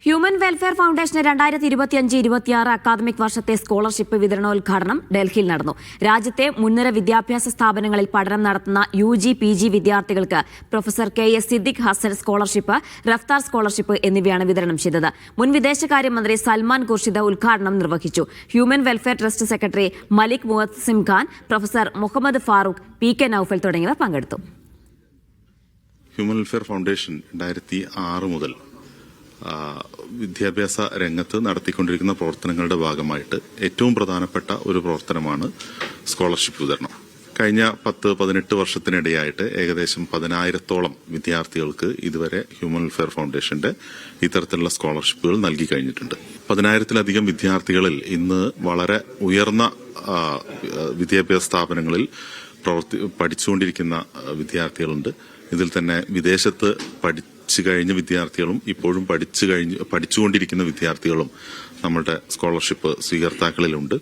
Human welfare ഫൗണ്ടേഷന് 2025-26 academic വർഷത്തെ scholarship വിതരണോദ്ഘാടനം ഡൽഹിയിൽ നടന്നു. രാജ്യത്തെ മുൻനിര വിദ്യാഭ്യാസ സ്ഥാപനങ്ങളിൽ പഠനം നടത്തുന്ന UG, PG വിദ്യാർത്ഥികൾക്ക് professor KS Siddique Hasan scholarship, Raftar scholarship എന്നിവയാണ് വിതരണം ചെയ്തത്. മുൻ വിദേശകാര്യമന്ത്രി സൽമാൻ ഖുർഷിദ് ഉദ്ഘാടനം നിർവഹിച്ചു. Human welfare trust secretary Malik Muazzim Khan, professor Muhammad Farooq, PK Naufal തുടങ്ങിയവർ പങ്കെടുത്തു. ഹ്യൂമൻ വെൽഫെയർ ഫൗണ്ടേഷൻ 2006 മുതൽ വിദ്യാഭ്യാസ രംഗത്ത് നടത്തിക്കൊണ്ടിരിക്കുന്ന പ്രവർത്തനങ്ങളുടെ ഭാഗമായിട്ട് ഏറ്റവും പ്രധാനപ്പെട്ട ഒരു പ്രവർത്തനമാണ് സ്കോളർഷിപ്പ് വിതരണം. കഴിഞ്ഞ 10-18 വർഷത്തിനിടെയായിട്ട് ഏകദേശം 10,000-ഓളം വിദ്യാർത്ഥികൾക്ക് ഇതുവരെ ഹ്യൂമൻ വെൽഫെയർ ഫൗണ്ടേഷന്റെ ഇത്തരത്തിലുള്ള സ്കോളർഷിപ്പുകൾ നൽകി കഴിഞ്ഞിട്ടുണ്ട്. 10,000-ലധികം വിദ്യാർത്ഥികളിൽ ഇന്ന് വളരെ ഉയർന്ന വിദ്യാഭ്യാസ സ്ഥാപനങ്ങളിൽ പഠിച്ചുകൊണ്ടിരിക്കുന്ന വിദ്യാർത്ഥികളുണ്ട്. ഇതിൽ തന്നെ വിദേശത്ത് പഠിച്ചു കഴിഞ്ഞ വിദ്യാർത്ഥികളും ഇപ്പോഴും പഠിച്ചുകൊണ്ടിരിക്കുന്ന വിദ്യാർത്ഥികളും നമ്മുടെ സ്കോളർഷിപ്പ് സ്വീകർത്താക്കളിലുണ്ട്.